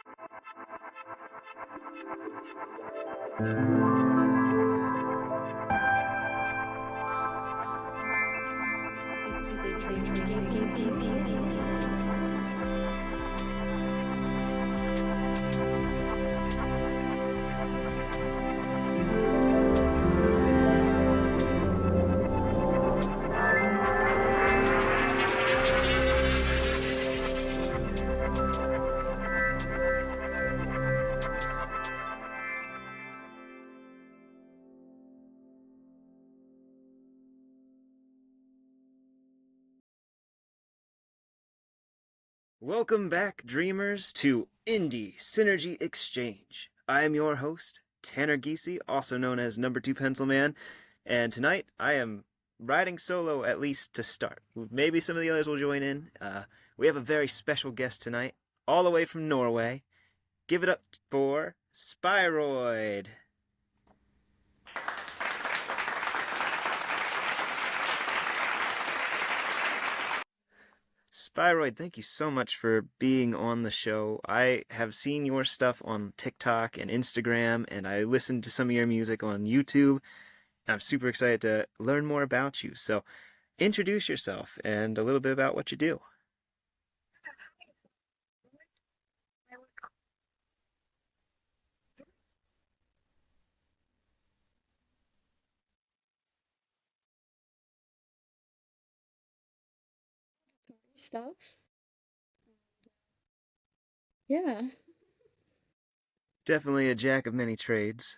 It's the Dreamscape Socials. Welcome back, dreamers, to Indie Synergy Exchange. I am your host, Tanner Giese, also known as Number 2 Pencil Man, and tonight I am riding solo, at least to start. Maybe some of the others will join in. We have a very special guest tonight, all the way from Norway. Give it up for Spiroid. Spiroid, thank you so much for being on the show. I have seen your stuff on TikTok and Instagram, and I listened to some of your music on YouTube. And I'm super excited to learn more about you. So, introduce yourself and a little bit about what you do. Stuff. Yeah. Definitely a jack of many trades.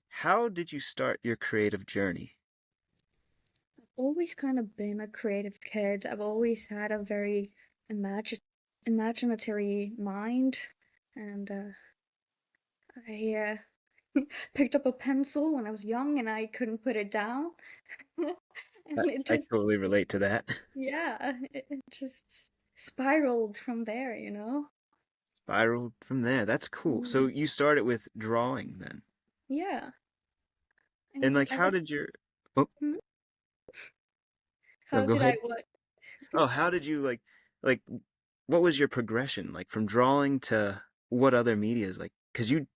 How did you start your creative journey? I've always kind of been a creative kid. I've always had a very imaginatory mind, and I picked up a pencil when I was young, and I couldn't put it down, and it I just totally relate to that. yeah, it just spiraled from there, you know. Spiraled from there. That's cool. So Mm. you started with drawing then. Yeah, I And mean, like as how a did your Oh, hmm? no, How go did I ahead. what? Oh, how did you like what was your progression like from drawing to what other medias like cuz you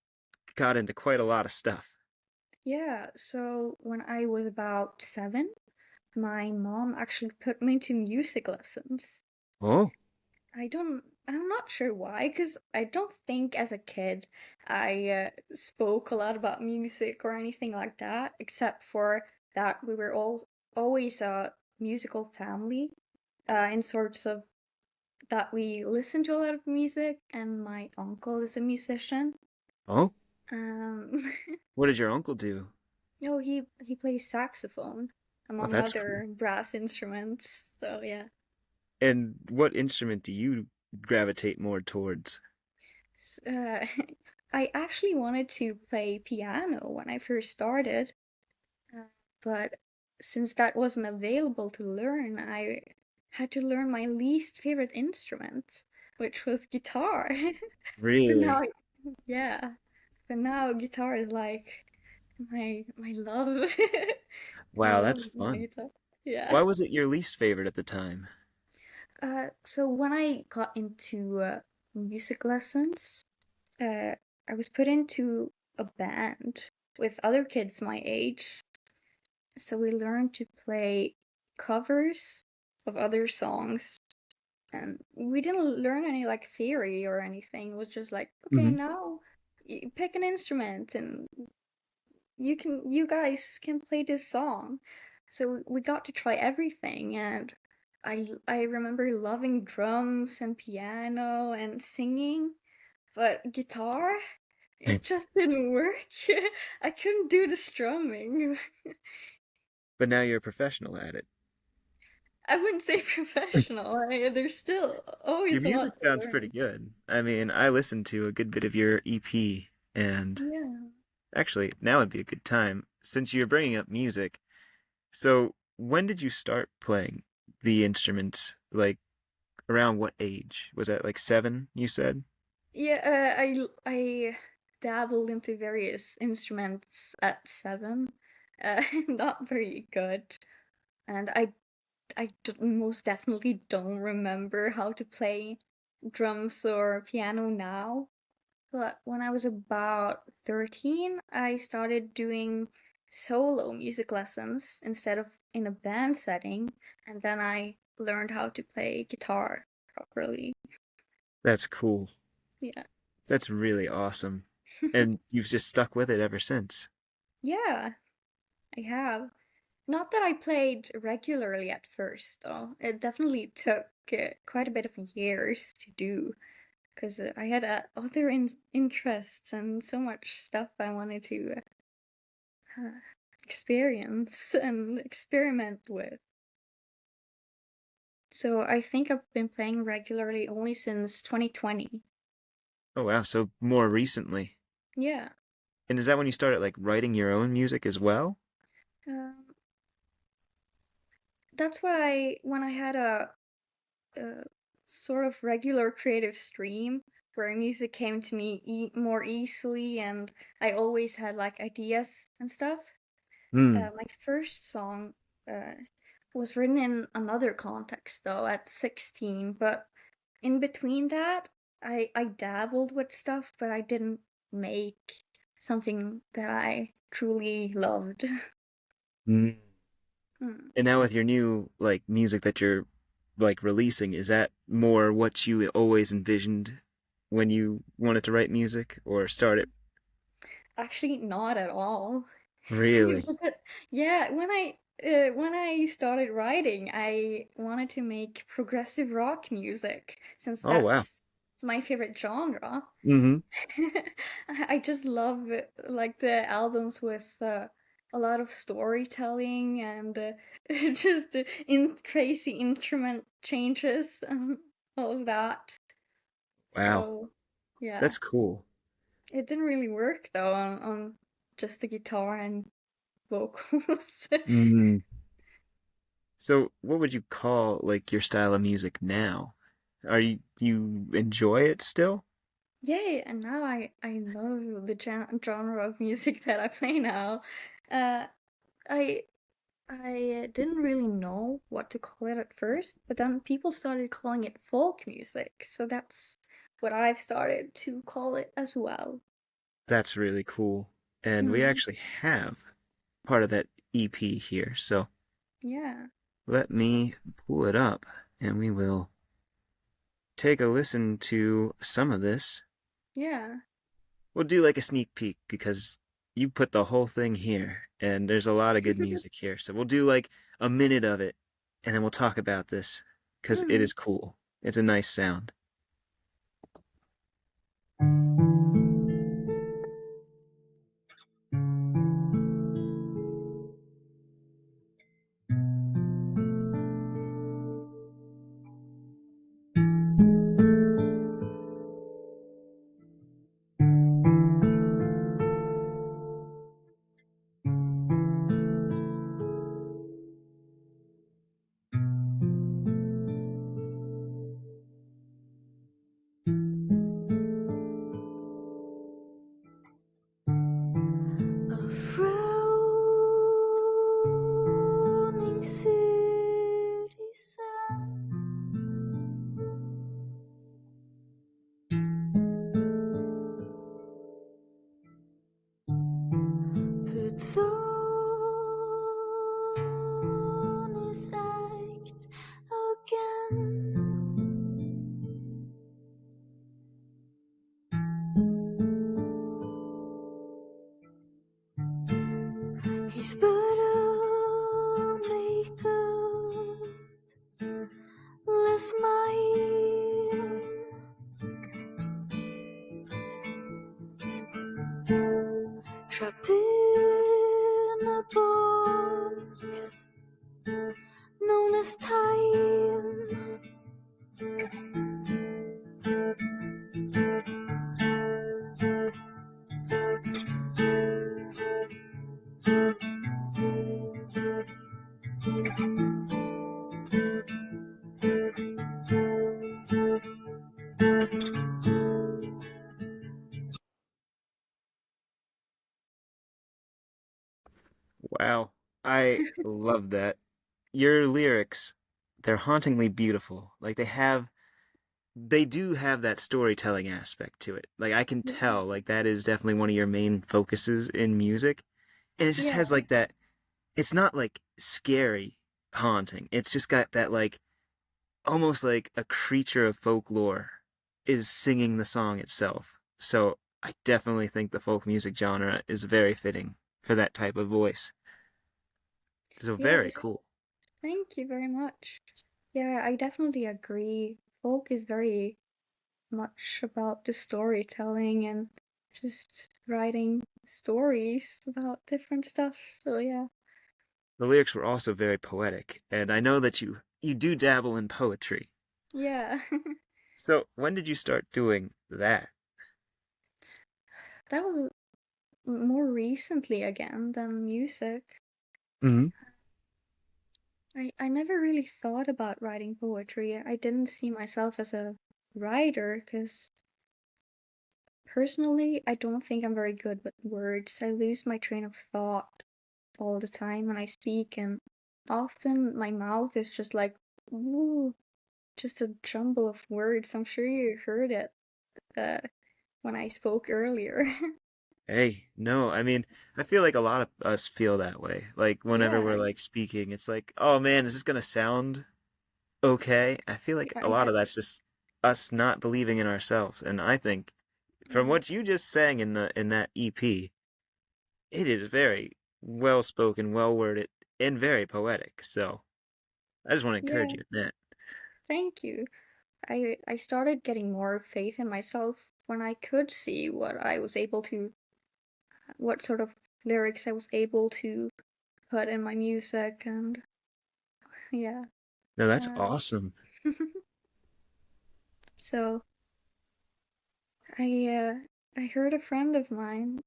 got into quite a lot of stuff. Yeah, so when I was about 7, my mom actually put me into music lessons. Oh, I'm not sure why, because I don't think as a kid I spoke a lot about music or anything like that, except for that we were all always a musical family, in sorts of that we listen to a lot of music, and my uncle is a musician. oh, Um, what did your uncle do? oh, he plays saxophone, Oh, among that's cool. other brass instruments. So yeah. And what instrument do you gravitate more towards? Uh, I actually wanted to play piano when I first started, uh, but since that wasn't available to learn, I had to learn my least favorite instrument, which was guitar. But now, Really? yeah, but now guitar is like my love. I Wow, love that's my fun. guitar. Yeah. Why was it your least favorite at the time? So when I got into music lessons, uh, I was put into a band with other kids my age. So we learned to play covers of other songs. And we didn't learn any like theory or anything. It was just like, okay, Hmm. now pick an instrument and you guys can play this song. So we got to try everything, and I remember loving drums and piano and singing, but guitar, it just didn't work. I couldn't do the strumming. But now you're a professional at it. I wouldn't say professional. There's still Your always a music lot to sounds pretty learn. good. I mean, I listened to a good bit of your EP, and Yeah. actually, now would be a good time since you're bringing up music. So, when did you start playing the instruments? Like, around what age? Was that like 7, you said? Yeah, I dabbled into various instruments at 7. Not very good, and most definitely don't remember how to play drums or piano now, but when I was about 13, I started doing solo music lessons instead of in a band setting, and then I learned how to play guitar properly. That's cool. Yeah. That's really awesome. And you've just stuck with it ever since. Yeah, I have. Not that I played regularly at first, though. It definitely took quite a bit of years to do because I had other interests and so much stuff I wanted to uh, experience and experiment with. So I think I've been playing regularly only since 2020. Oh wow, so more recently. Yeah. And is that when you started like writing your own music as well? Um, that's why when I had a sort of regular creative stream where music came to me more easily and I always had like ideas and stuff. Hmm. My first song uh, was written in another context though at 16, but in between that, I dabbled with stuff, but I didn't make something that I truly loved. Mm. Hmm. And now with your new like music that you're like releasing, is that more what you always envisioned when you wanted to write music or start it? Actually, not at all. Really? But yeah, when I started writing, I wanted to make progressive rock music since Oh wow. that's my favorite genre. Mm-hmm. I just love like the albums with a lot of storytelling and just in crazy instrument changes and all of that. Wow. So yeah, That's cool. it didn't really work though on just the guitar and vocals. Mm. So what would you call like your style of music now? Are you do you enjoy it still? Yay, and now I love the genre of music that I play now. Uh, I I didn't really know what to call it at first, but then people started calling it folk music, so that's what I've started to call it as well. That's really cool. And we Hmm. actually have part of that EP here. So Yeah, let me pull it up and we will take a listen to some of this. yeah. We'll do like a sneak peek because you put the whole thing here and there's a lot of good music here. So we'll do like a minute of it and then we'll talk about this because it Hmm. is cool. It's a nice sound. A frowning city puts on his act again. He's but a makeup, less mine. Trapped in a box known as time. Wow. I love that. Your lyrics, they're hauntingly beautiful. Like they have they do have that storytelling aspect to it. Like I can Yeah. tell, like that is definitely one of your main focuses in music, and it just Yeah. has like that. It's not like scary haunting. It's just got that like almost like a creature of folklore is singing the song itself. So I definitely think the folk music genre is very fitting for that type of voice. So very Yes. cool. Thank you very much. Yeah, I definitely agree. Folk is very much about the storytelling and just writing stories about different stuff. So yeah. The lyrics were also very poetic, and I know that you do dabble in poetry. Yeah. So when did you start doing that? That was more recently again than music. Hmm. I never really thought about writing poetry. I didn't see myself as a writer because personally, I don't think I'm very good with words. I lose my train of thought all the time when I speak, and often my mouth is just like, ooh, just a jumble of words. I'm sure you heard it uh, when I spoke earlier. Hey, no, I mean, I feel like a lot of us feel that way. Like whenever Yeah, we're like speaking, it's like, oh man, is this gonna sound okay? I feel like yeah, a lot yeah. of that's just us not believing in ourselves. And I think from Mm. what you just sang in that EP, it is very well spoken, well worded, and very poetic. So I just want to encourage Yeah, you in that. thank you. I started getting more faith in myself when I could see what sort of lyrics I was able to put in my music, and yeah. No, that's Uh, awesome. so I uh, I heard a friend of mine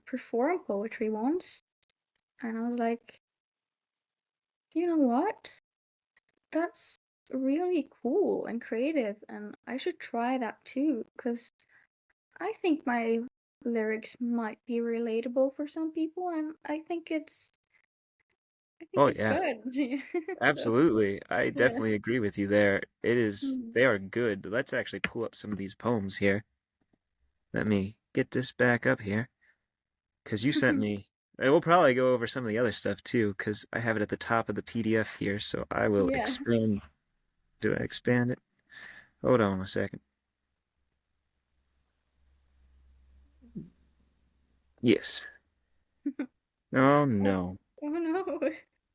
perform poetry once, and I was like, you know what? That's really cool and creative, and I should try that too, because I think my lyrics might be relatable for some people, and I think Oh it's yeah. good. So Absolutely. I yeah. definitely agree with you there. Mm. They are good. Let's actually pull up some of these poems here. Let me get this back up here. Because you sent me, and we'll probably go over some of the other stuff too, because I have it at the top of the PDF here. So I will Yeah. expand. Do I expand it? Hold on a second. Yes. Oh Oh, no. oh no.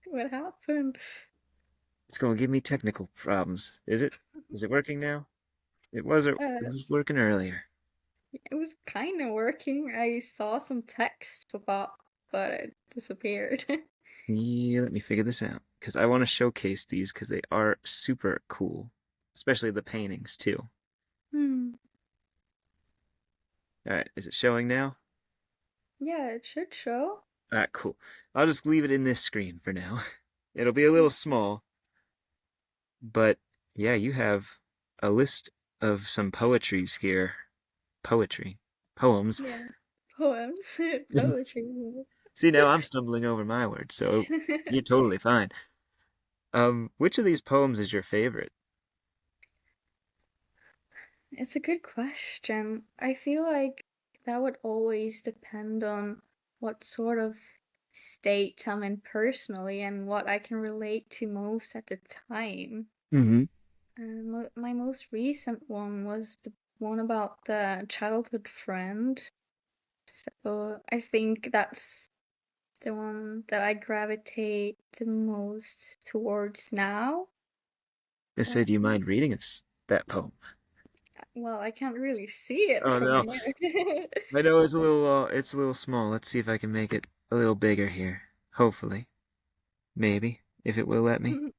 What happened? It's going to give me technical problems. Is it? Is it working now? It Uh, was working earlier. it was kind of working. I saw some text pop up, but it disappeared. Yeah, let me figure this out because I want to showcase these because they are super cool, especially the paintings too. Hmm. All right, is it showing now? Yeah, it should show. All right, cool. I'll just leave it in this screen for now. It'll be a little small, but yeah, you have a list of some poetries here. Poetry. Poems. Yeah. Poems. Poetry. See, now I'm stumbling over my words, so you're totally fine. Which of these poems is your favorite? It's a good question. I feel like that would always depend on what sort of state I'm in personally and what I can relate to most at the time. Mm-hmm. My most recent one was the one about the childhood friend. So I think that's the one that I gravitate the most towards now. I say, Uh, do you mind reading us that poem? well, I can't really see it Oh from no. here. I know it's a little small. Let's see if I can make it a little bigger here. Hopefully. Maybe, if it will let me.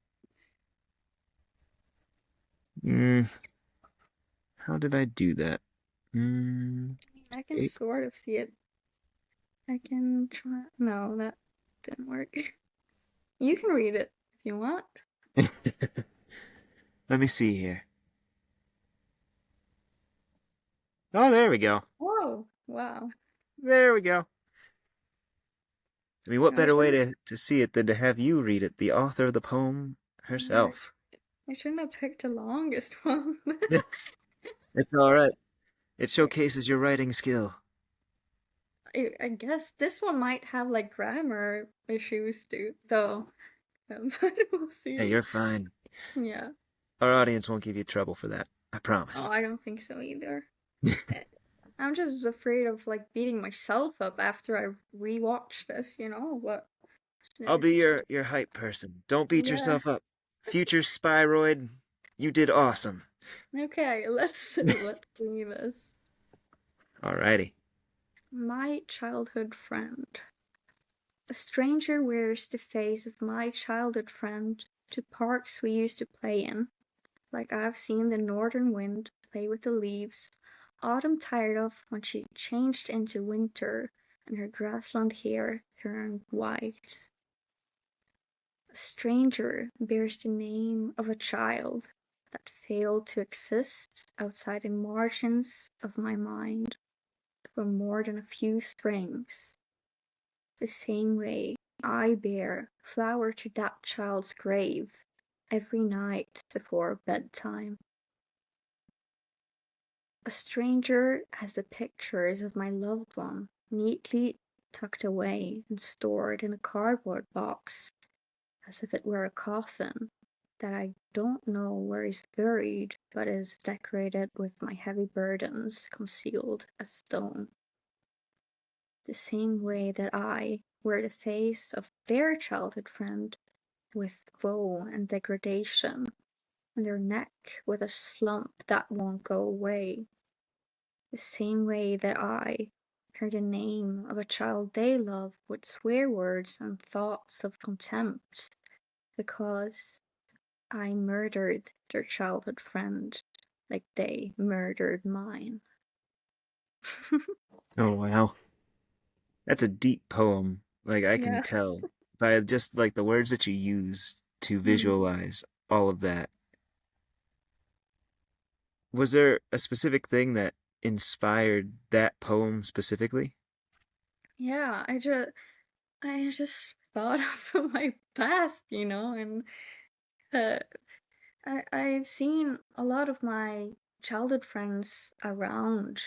Mm, how did I do that? Mm, I can escape. sort of see it. I can try. No, that didn't work. You can read it if you want. Let me see here. Oh, there we go. Whoa! Wow. There we go. I mean, what I'll better try. way to see it than to have you read it, the author of the poem Yeah. herself? I shouldn't have picked the longest one. It's all right. It showcases your writing skill. I guess this one might have like grammar issues too, though. But we'll Hey, see. you're fine. Yeah. Our audience won't give you trouble for that. I Oh, promise. I don't think so either. Eh, I'm just afraid of like beating myself up after I rewatch this, you know? But I'll be it's your hype person. Don't beat yeah. yourself up. Future Spiroid, you did awesome. Okay, let's do this. Alrighty. My childhood friend. A stranger wears the face of my childhood friend to parks we used to play in. Like I've seen the northern wind play with the leaves, autumn tired of when she changed into winter and her grassland hair turned white. A stranger bears the name of a child that failed to exist outside the margins of my mind for more than a few springs. The same way I bear flower to that child's grave every night before bedtime. A stranger has the pictures of my loved one neatly tucked away and stored in a cardboard box as if it were a coffin that I don't know where is buried but is decorated with my heavy burdens concealed as stone. The same way that I wear the face of their childhood friend with woe and degradation, and their neck with a slump that won't go away. The same way that I hear the name of a child they love with swear words and thoughts of contempt, because I murdered their childhood friend like they murdered mine. Oh, wow. That's a deep poem. Like, I can Yeah. tell by just like the words that you use to Mm. visualize all of that. Was there a specific thing that inspired that poem specifically? Yeah, I just thought of my past, you know, and uh, I've seen a lot of my childhood friends around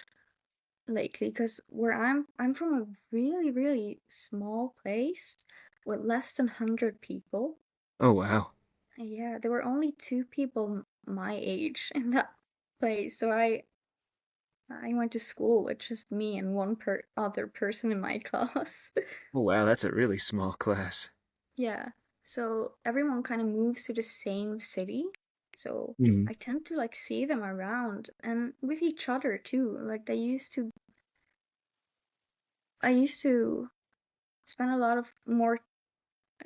lately because where I'm from a really small place with less than 100 people. Oh, wow. Yeah, there were only two people my age in that place, so I went to school with just me and one other person in my class. Oh, wow, that's a really small class. Yeah. So everyone kind of moves to the same city. So Mhm. I tend to like see them around and with each other too. Like I used to spend a lot of more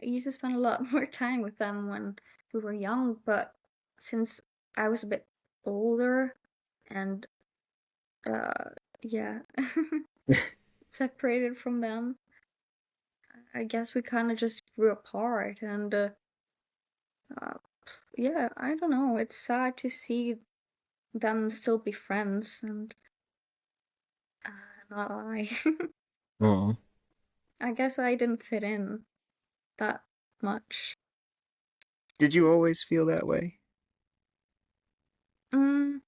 I used to spend a lot more time with them when we were young, but since I was a bit older and uh yeah, separated from them, I guess we kind of just grew apart and uh, yeah, I don't know. It's sad to see them still be friends and not I. Oh. I guess I didn't fit in that much. Did you always feel that way? Mm,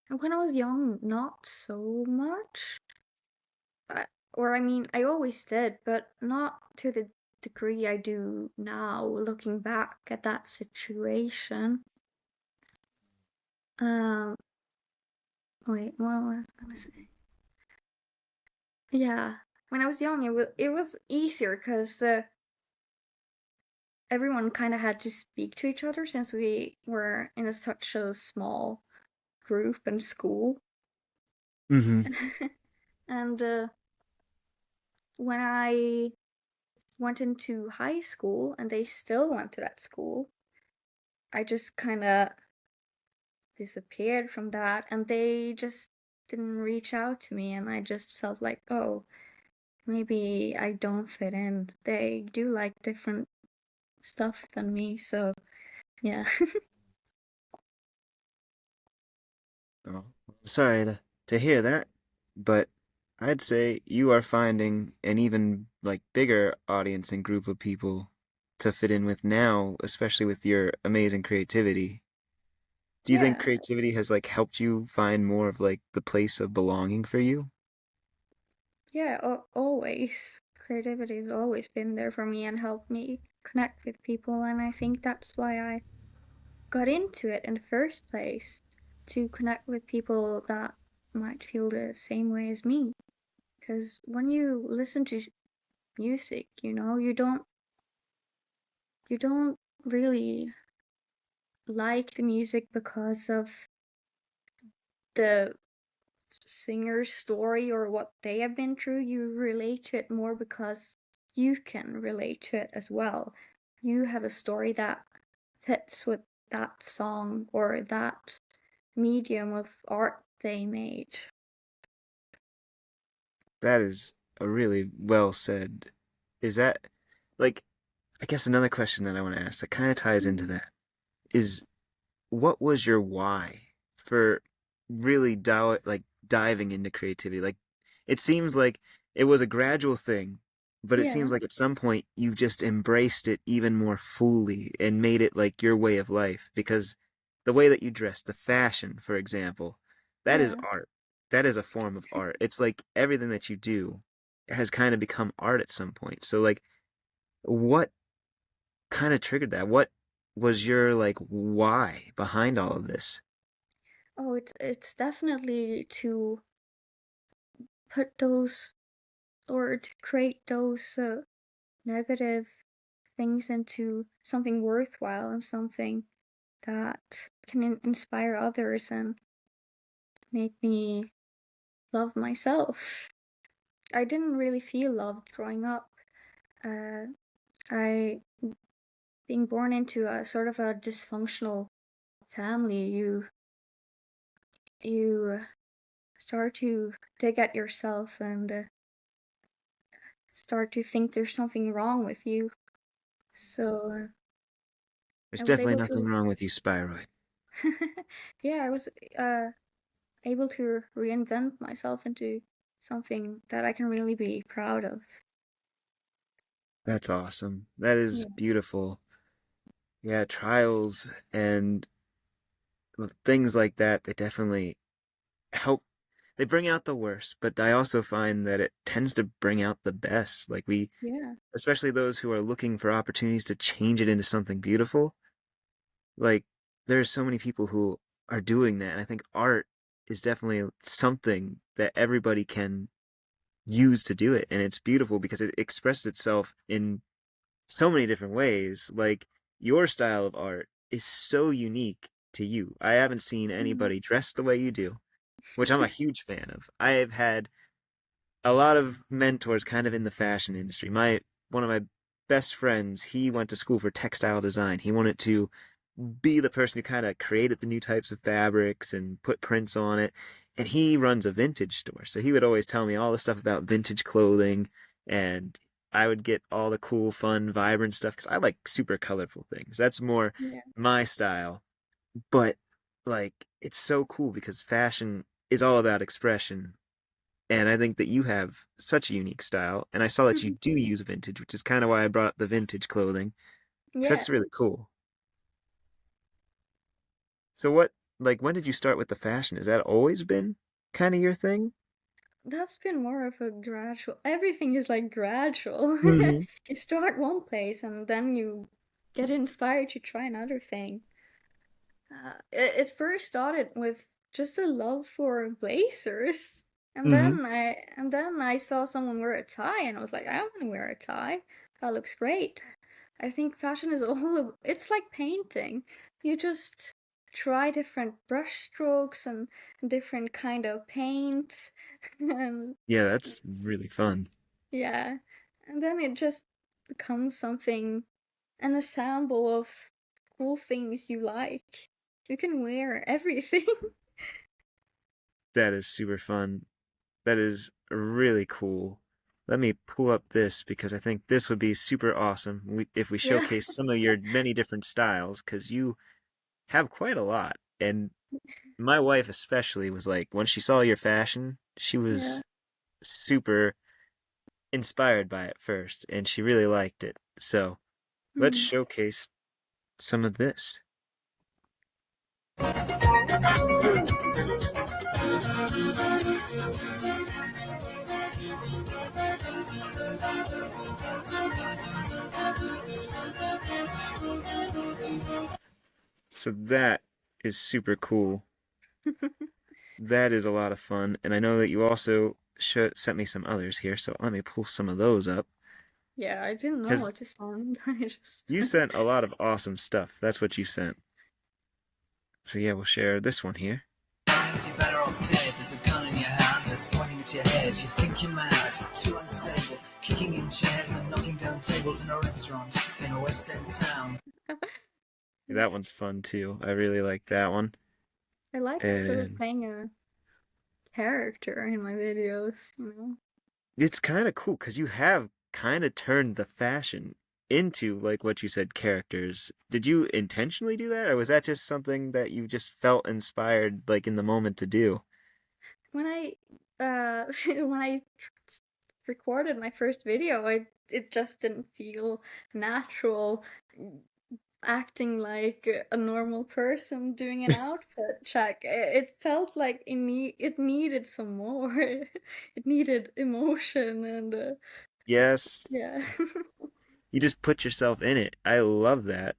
when I was young, not so much. Or I mean, I always did, but not to the degree I do now, looking back at that situation. Um, wait, what was I gonna say? Yeah, when I was young, it was easier because everyone kind of had to speak to each other since we were in such a small group in school. Mm-hmm. And when I went into high school and they still went to that school, I just kind of disappeared from that and they just didn't reach out to me. And I just felt like, oh, maybe I don't fit in. They do like different stuff than me. So, yeah. Oh, I'm sorry to hear that, but I'd say you are finding an even like bigger audience and group of people to fit in with now, especially with your amazing creativity. Do you think Yeah, creativity has like helped you find more of like the place of belonging for you? yeah, always. Creativity has always been there for me and helped me connect with people, and I think that's why I got into it in the first place, to connect with people that might feel the same way as me. Because when you listen to music, you don't really like the music because of the singer's story or what they have been through. You relate to it more because you can relate to it as well. You have a story that fits with that song or that medium of art they made. That is a really well said. Is that like I guess another question that I want to ask that kind of ties into Mm. that is what was your why for really diving into creativity? Like it seems like it was a gradual thing, but it seems Yeah, like at some point you've just embraced it even more fully and made it like your way of life because the way that you dress, the fashion, for example, that is yeah. art. That is a form of art. It's like everything that you do has kind of become art at some point. So like what kind of triggered that? What was your like why behind all of this? Oh, it's definitely to put those or to create those negative things into something worthwhile and something that can inspire others and make me love myself. I didn't really feel loved growing up. Uh, I being born into a sort of a dysfunctional family, you start to dig at yourself and start to think there's something wrong with you. So There's I was definitely able nothing to, wrong with you, Spiroid. yeah, I was uh, able to reinvent myself into something that I can really be proud of. That's awesome. That is Yeah, beautiful. Yeah, trials and things like that, they definitely help. They bring out the worst, but I also find that it tends to bring out the best. Like yeah, especially those who are looking for opportunities to change it into something beautiful. Like, there's so many people who are doing that. And I think art is definitely something that everybody can use to do it. And it's beautiful because it expresses itself in so many different ways. Like, your style of art is so unique to you. I haven't seen mm, anybody dressed the way you do, which I'm a huge fan of. I have had a lot of mentors kind of in the fashion industry. My one of my best friends, he went to school for textile design. He wanted to be the person who kind of created the new types of fabrics and put prints on it. And he runs a vintage store. So he would always tell me all the stuff about vintage clothing and I would get all the cool, fun, vibrant stuff because I like super colorful things. That's more yeah, my style. But like it's so cool because fashion is all about expression and I think that you have such a unique style. And I saw that you do use vintage, which is kind of why I brought up the vintage clothing, because yeah. that's really cool. So what, like, when did you start with the fashion? Has that always been kind of your thing? That's been more of a gradual. Everything is like gradual. Hmm. You start one place and then you get inspired to try another thing. It first started with just a love for blazers, Hmm. and then I saw someone wear a tie, and I was like, I want to wear a tie. That looks great. I think fashion is it's like painting. You just try different brush strokes and different kind of paint, and Yeah, that's really fun. yeah, and then it just becomes something, an ensemble of cool things you like. You can wear everything. That is super fun. That is really cool. Let me pull up this because I think this would be super awesome if we Yeah, showcase some of your many different styles because you have quite a lot. And my wife especially was like, when she saw your fashion, she yeah. was super inspired by it first, and she really liked it. So let's Hmm. showcase some of this. So that is super cool. That is a lot of fun. And I know that you also sent me some others here, so let me pull some of those up. Yeah, I didn't know Because what to send. I just you sent a lot of awesome stuff. That's what you sent. So yeah, we'll share this one here. You're better off dead. There's a gun in your hand that's pointing at your head. You think you're mad, too unstable, kicking in chairs and knocking down tables in a restaurant in a West End town. That one's fun too. I really like that one. I like sort of And playing a character in my videos, you know. it's kind of cool because you have kind of turned the fashion into, like what you said, characters. Did you intentionally do that, or was that just something that you just felt inspired, like in the moment, to do? When I when I recorded my first video, it just didn't feel natural acting like a normal person doing an outfit check. It felt like it needed some more. It needed emotion and Yes. yeah. You just put yourself in it. I love that.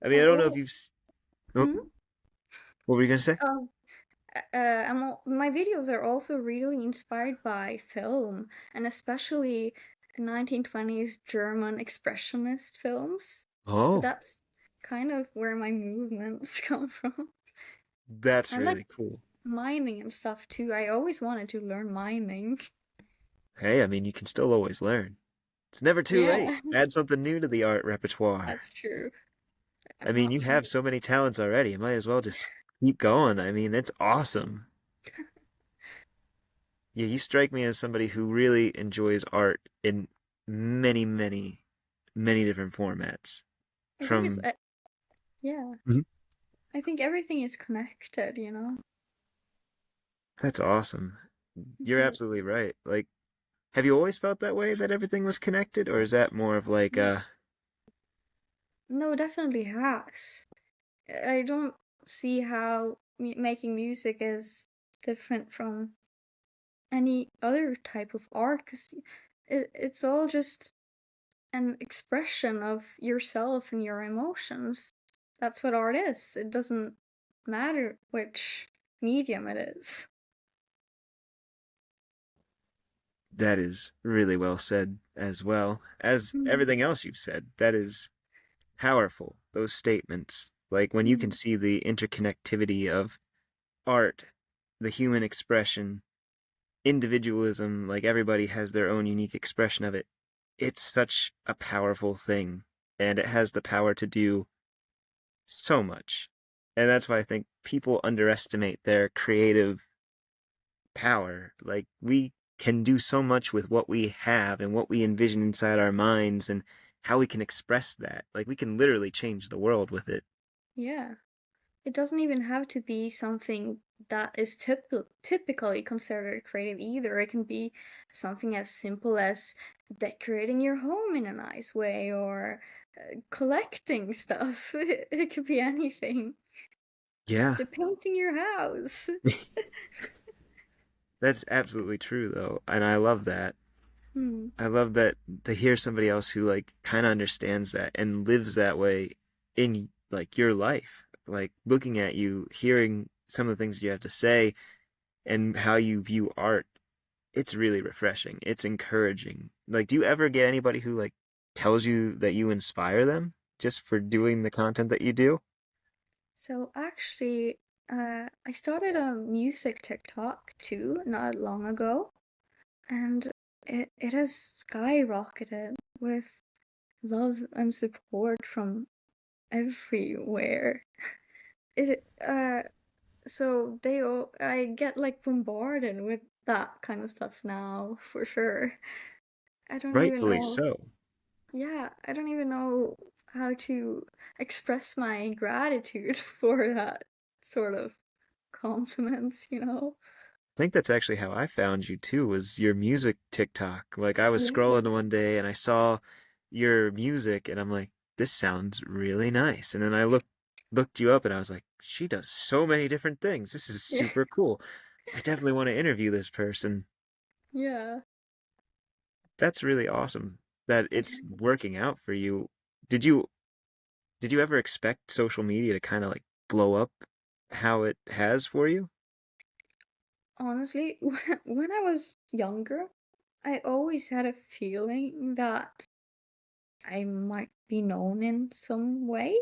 I mean, I And don't know if all, you've. Oh, hmm? what were you gonna say? um, my videos are also really inspired by film, and especially 1920s German expressionist films. So Oh, that's kind of where my movements come from. that's I like really cool. miming and stuff too. I always wanted to learn miming. Hey, I mean, you can still always learn. It's never too late. Yeah, Add something new to the art repertoire. that's true. I I'm mean, not. you have so many talents already. You might as well just keep going. I mean, it's awesome. Yeah, you strike me as somebody who really enjoys art in many, many, many different formats. I think From yeah. Mhm. I think everything is connected, you know. That's awesome. You're The, absolutely right. Like, have you always felt that way, that everything was connected, or is that more of like no, definitely has. I don't see how making music is different from any other type of art because it's all just an expression of yourself and your emotions. That's what art is. It doesn't matter which medium it is. that is really well said as well as Mm, everything else you've said. That is powerful, those statements. Like when you can mm, see the interconnectivity of art, the human expression, individualism, like everybody has their own unique expression of it. It's such a powerful thing, and it has the power to do so much. And that's why I think people underestimate their creative power. Like, we can do so much with what we have and what we envision inside our minds and how we can express that. Like, we can literally change the world with it. yeah. It doesn't even have to be something that is typically considered creative either. It can be something as simple as decorating your home in a nice way or collecting stuff. It could be anything. Yeah. The painting your house. That's absolutely true, though. And I love that. Hmm. I love that, to hear somebody else who like kind of understands that and lives that way in like your life. Like looking at you, hearing some of the things you have to say and how you view art, it's really refreshing. It's encouraging. Like, do you ever get anybody who like tells you that you inspire them just for doing the content that you do? So actually, I started a music TikTok too, not long ago, and it has skyrocketed with love and support from everywhere. It so I get like bombarded with that kind of stuff now for sure. I don't even Rightfully know. so. Yeah, I don't even know how to express my gratitude for that sort of compliments, you know? I think that's actually how I found you too, was your music TikTok. Like I was Yeah. scrolling one day and I saw your music and I'm like, this sounds really nice. And then I looked you up and I was like, she does so many different things. This is Yeah. super cool. I definitely want to interview this person. Yeah. That's really awesome that it's working out for you. Did you did you ever expect social media to kind of like blow up how it has for you? Honestly, when I was younger, I always had a feeling that I might be known in some way.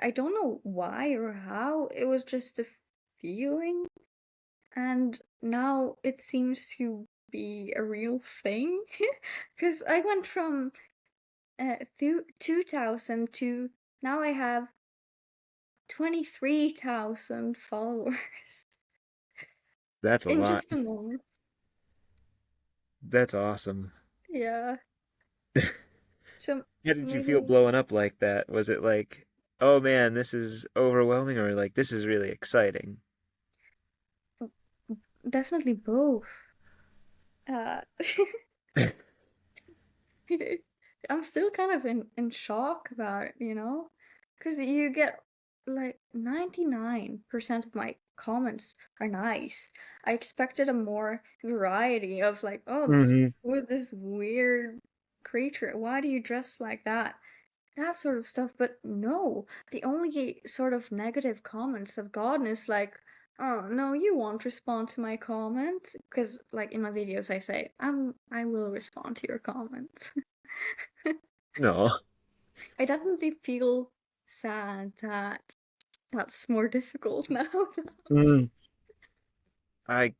I don't know why or how. It was just a feeling. And now it seems to be a real thing. Because I went from 2000 to now I have 23,000 followers That's a in lot. just a month. That's awesome. Yeah. So How did you feel maybe blowing up like that? Was it like, oh man, this is overwhelming, or like, this is really exciting? definitely both. Uh, I'm still kind of in shock about it, you know? Because you get like 99% of my comments are nice. I expected a more variety of like, oh, Hmm. with this weird creature, why do you dress like that? That sort of stuff. But no, the only sort of negative comments I've gotten is like, oh no, you won't respond to my comment. Because like in my videos I say, I will respond to your comments. No. I definitely feel sad that that's more difficult now. Mm. I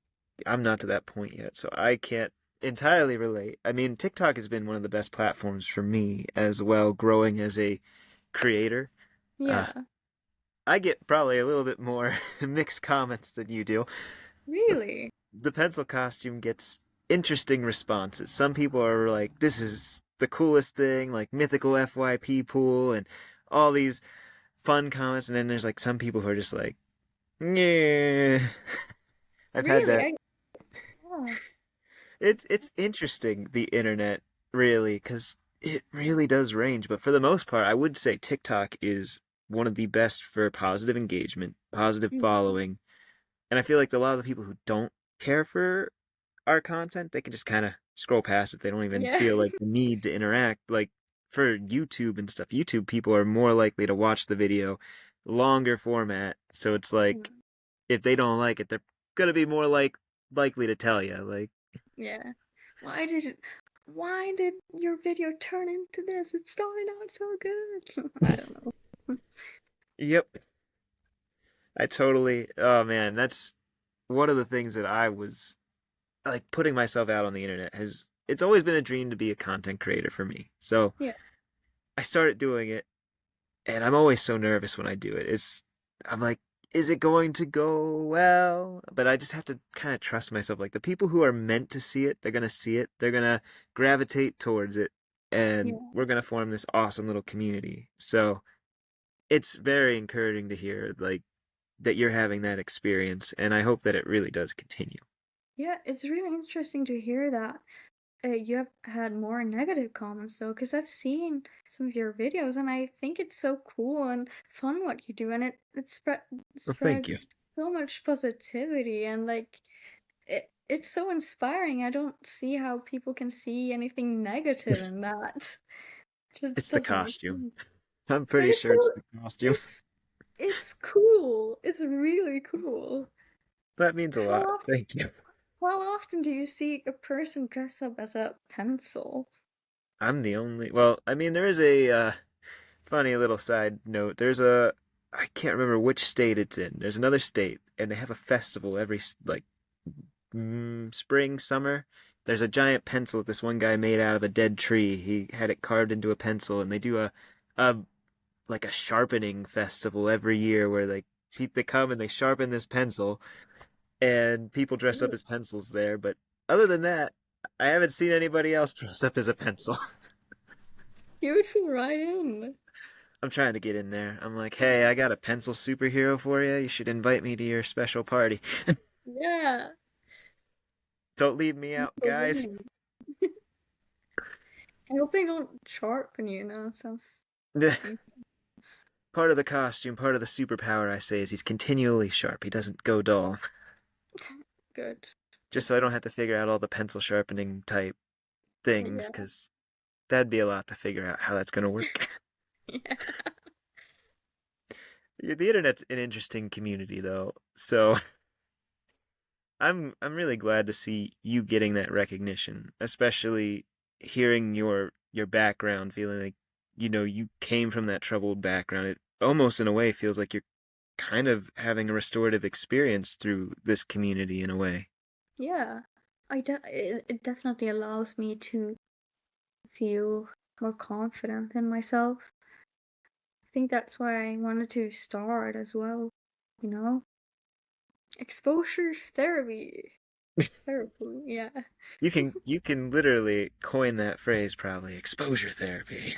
I'm not to that point yet, so I can't entirely relate. I mean, TikTok has been one of the best platforms for me as well, growing as a creator. Uh, Yeah, I get probably a little bit more mixed comments than you do. The really. the pencil costume gets interesting responses. Some people are like, "This is the coolest thing," like mythical FYP pool and all these fun comments, and then there's like some people who are just like, "Yeah." I've had Really, that. I yeah. It's interesting, the internet, really, because it really does range. But for the most part, I would say TikTok is one of the best for positive engagement, positive Mhm. following. And I feel like a lot of the people who don't care for our content, they can just kind of scroll past it. They don't even Yeah. feel like the need to interact. Like for YouTube and stuff, YouTube people are more likely to watch the video longer format. So it's like if they don't like it, they're gonna be more likely to tell you. Like, Yeah. Why did it, why did your video turn into this? It started out so good. I don't know. yep, I totally. Oh man, that's one of the things that I was like putting myself out on the internet has. It's always been a dream to be a content creator for me. So Yeah. I started doing it, and I'm always so nervous when I do it. I'm like, is it going to go well? But I just have to kind of trust myself. Like the people who are meant to see it, they're gonna see it. They're gonna gravitate towards it, and Yeah. we're gonna form this awesome little community. So it's very encouraging to hear like that you're having that experience, and I hope that it really does continue. Yeah, it's really interesting to hear that you have had more negative comments though, because I've seen some of your videos and I think it's so cool and fun what you do, and it Well, thank you. spreads so much positivity and like it's so inspiring. I don't see how people can see anything negative in that. Just It's the doesn't make costume. sense. I'm But pretty it's sure so it's the costume. it's it's cool. It's really cool. That means a How lot. often Thank you. how often do you see a person dress up as a pencil? I'm the only. Well, I mean, there is a funny little side note. I can't remember which state it's in. There's another state, and they have a festival every like spring, summer. There's a giant pencil that this one guy made out of a dead tree. He had it carved into a pencil, and they do a like a sharpening festival every year where they come and they sharpen this pencil, and people dress up Ooh, as pencils there. But other than that, I haven't seen anybody else dress up as a pencil. you would fit right in. I'm trying to get in there. I'm like, hey, I got a pencil superhero for you. You should invite me to your special party. Yeah. Don't leave me out, The guys. win. I hope they don't sharpen you now. Sounds painful. Part of the costume, part of the superpower, I say, is he's continually sharp. He doesn't go dull. Good. Just so I don't have to figure out all the pencil sharpening type things, Yeah. because that'd be a lot to figure out how that's going to work. Yeah. The internet's an interesting community, though. So I'm really glad to see you getting that recognition, especially hearing your background, feeling like you came from that troubled background. It almost in a way feels like you're kind of having a restorative experience through this community in a way. Yeah. It definitely allows me to feel more confident in myself. I think that's why I wanted to start as well. You know, exposure therapy. Therapy, yeah. You can literally coin that phrase probably, exposure therapy.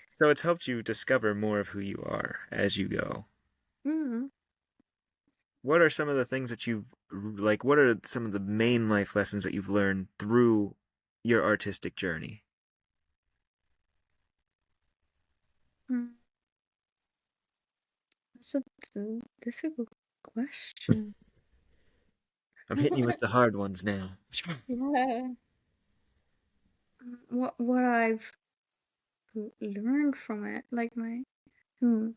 So it's helped you discover more of who you are as you go. Mm. What are some of the things that what are some of the main life lessons that you've learned through your artistic journey? Mm. That's a difficult question. I'm hitting you with the hard ones now. Yeah. What I've learned from it, like hmm.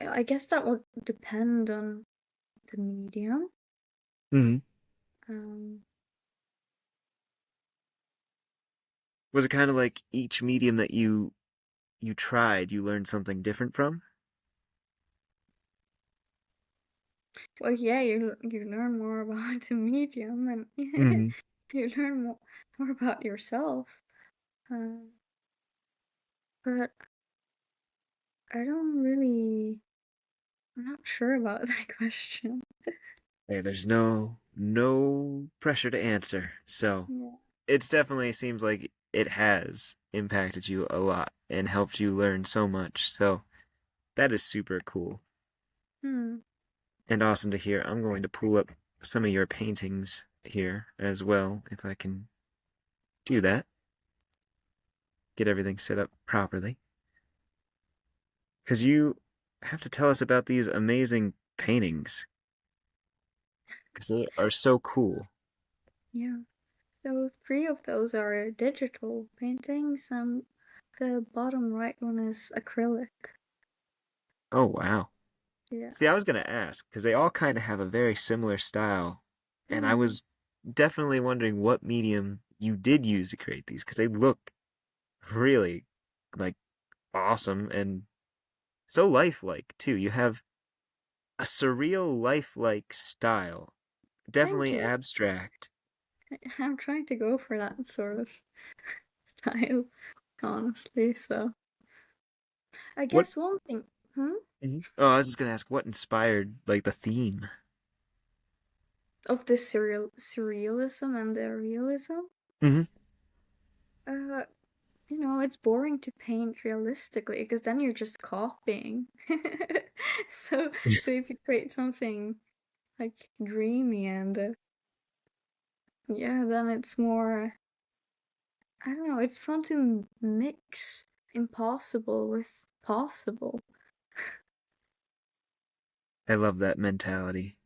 I guess that would depend on the medium. hmm Um, Was it kind of like each medium that you tried, you learned something different from? well, yeah, you learn more about the medium, and hmm you learn more about yourself. Uh, but I don't really. I'm not sure about that question. Hey, there's no pressure to answer. So Yeah. it's definitely seems like it has impacted you a lot and helped you learn so much. So that is super cool Hmm. and awesome to hear. I'm going to pull up some of your paintings here as well, if I can do that. Get everything set up properly. Because you have to tell us about these amazing paintings, because they are so cool. Yeah. So three of those are digital paintings, and the bottom right one is acrylic. Oh, wow. Yeah. See, I was going to ask, because they all kind of have a very similar style, and I Hmm. was definitely wondering what medium you did use to create these, because they look really, like, awesome and so lifelike, too. You have a surreal, lifelike style, Thank definitely you. abstract. I'm trying to go for that sort of style, honestly. So I What? guess one thing, hmm, Oh, I was just going to ask, what inspired, like, the theme? of this surrealism and the realism. hmm Uh, it's boring to paint realistically because then you're just copying. So if you create something like dreamy and yeah, then it's more. I don't know. It's fun to mix impossible with possible. I love that mentality.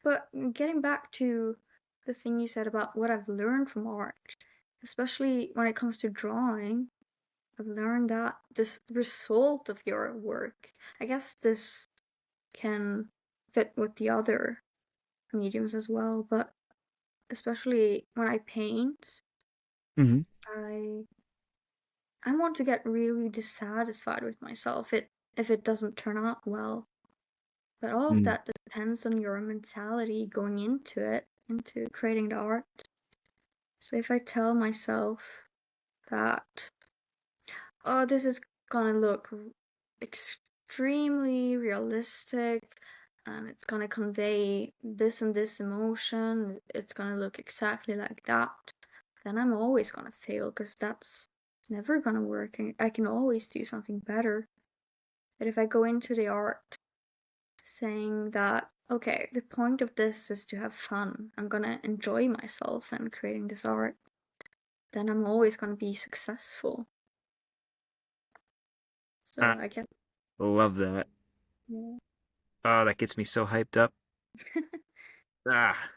But getting back to the thing you said about what I've learned from art, especially when it comes to drawing, I've learned that this result of your work, I guess this can fit with the other mediums as well, but especially when I paint, hmm I I want to get really dissatisfied with myself if it doesn't turn out well. But all of Mm. that depends on your mentality going into it, into creating the art. So if I tell myself that, oh, this is gonna look extremely realistic and it's gonna convey this and this emotion, it's gonna look exactly like that, then I'm always gonna fail because that's never gonna work. I can always do something better. But if I go into the art saying that okay, the point of this is to have fun. I'm gonna enjoy myself and creating this art. Then I'm always gonna be successful. So I I can, love that. yeah. Oh, that gets me so hyped up. Ah,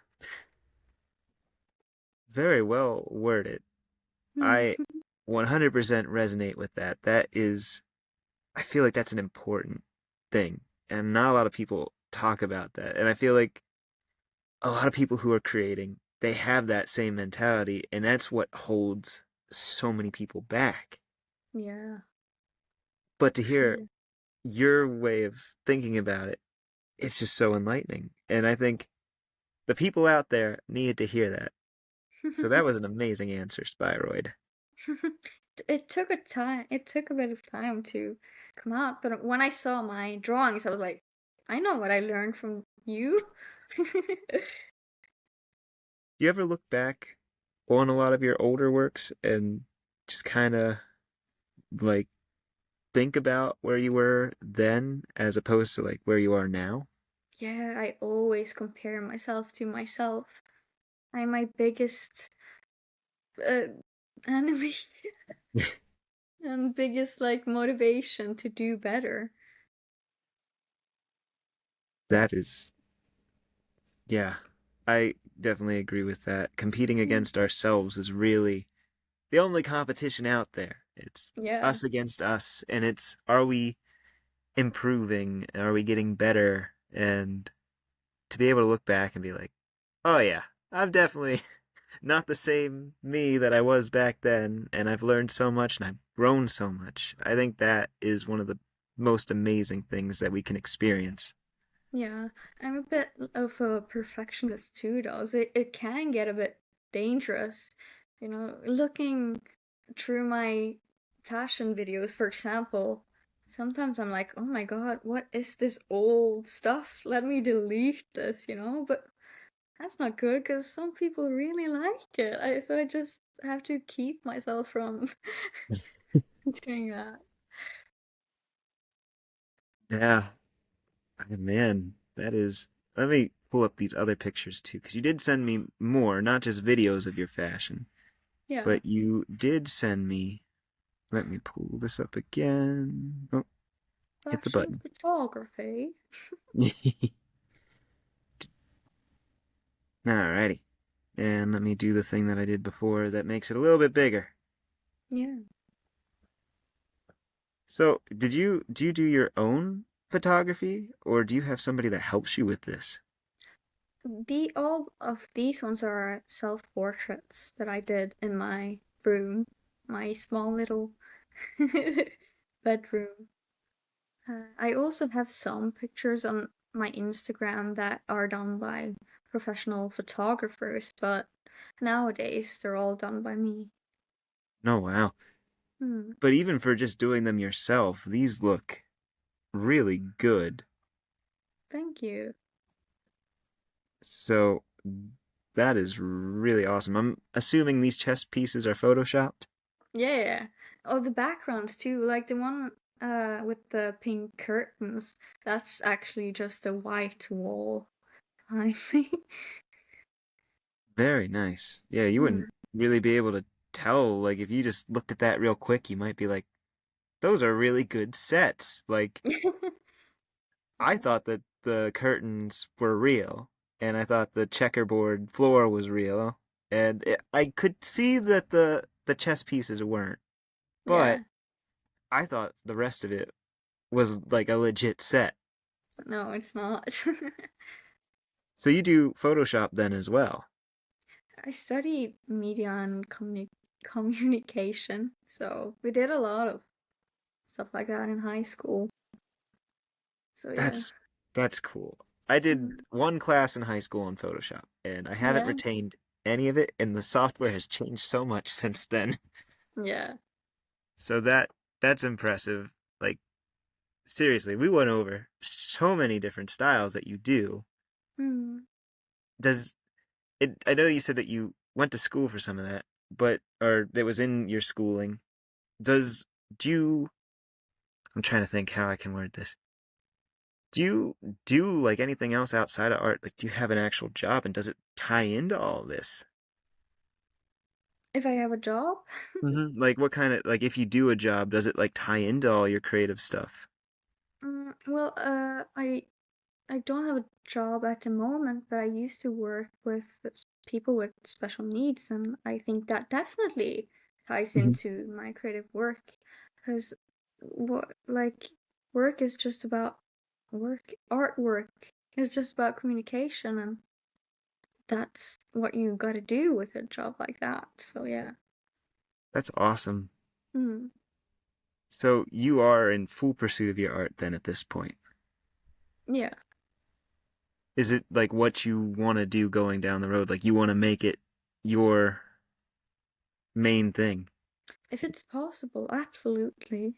very well worded. I 100% resonate with that. That is, I feel like that's an important thing. And not a lot of people talk about that. And I feel like a lot of people who are creating, they have that same mentality. And that's what holds so many people back. Yeah. But to hear True. your way of thinking about it, it's just so enlightening. And I think the people out there needed to hear that. So that was an amazing answer, Spiroid. It took a time. It took a bit of time to come out, but when I saw my drawings, I was like, I know what I learned from you. Do you ever look back on a lot of your older works and just kind of like think about where you were then as opposed to like where you are now? Yeah, I always compare myself to myself. I'm my biggest uh, enemy and biggest like motivation to do better. That is, yeah, I definitely agree with that. Competing Mm. against ourselves is really the only competition out there. It's Yeah, us against us, and it's are we improving? Are we getting better? And to be able to look back and be like, oh yeah, I'm definitely not the same me that I was back then, and I've learned so much and I've grown so much. I think that is one of the most amazing things that we can experience. yeah. I'm a bit of a perfectionist too, though. So it can get a bit dangerous. Looking through my fashion videos, for example, sometimes I'm like, oh my God, what is this old stuff? Let me delete this. But that's not good because some people really like it. So I just have to keep myself from doing that. Yeah, man, that is. Let me pull up these other pictures too, because you did send me more, not just videos of your fashion, Yeah. but you did send me. Let me pull this up again. Oh, hit the Fashion button. photography. Alrighty. And let me do the thing that I did before that makes it a little bit bigger. Yeah. So, do you do your own photography or do you have somebody that helps you with this? All of these ones are self-portraits that I did in my room, my small little bedroom. I also have some pictures on my Instagram that are done by professional photographers, but nowadays they're all done by me. No, wow. Hmm, But even for just doing them yourself, these look really good. thank you. So, that is really awesome. I'm assuming these chess pieces are photoshopped? Yeah. Oh, the backgrounds too, like the one with the pink curtains. That's actually just a white wall behind me. Very nice. Yeah, you Hmm. wouldn't really be able to tell. Like, if you just looked at that real quick, you might be like, those are really good sets. Like, I Yeah. thought that the curtains were real, and I thought the checkerboard floor was real, and I could see that the chess pieces weren't, but Yeah. I thought the rest of it was like a legit set. But no, it's not. So you do Photoshop then as well? I studied media and communication, so we did a lot of stuff like that in high school. So yeah. That's that's cool. I did Mm. one class in high school on Photoshop, and I haven't Yeah. retained any of it, and the software has changed so much since then. Yeah. So that's impressive. Like seriously, we went over so many different styles that you do. Mm. Does it I know you said that you went to school for some of that, but or that was in your schooling. Does do you I'm trying to think how I can word this. Do you do like anything else outside of art? Like, do you have an actual job, and does it tie into all this? If I have a job? Like, what kind of like if you do a job, does it like tie into all your creative stuff? Well, I don't have a job at the moment, but I used to work with people with special needs, and I think that definitely ties Hmm. into my creative work, because what like work is just about work. Artwork is just about communication, and that's what you got to do with a job like that. So yeah. That's awesome. Mm, So you are in full pursuit of your art then at this point. yeah. Is it like what you want to do going down the road? Like you want to make it your main thing? If it's possible, absolutely.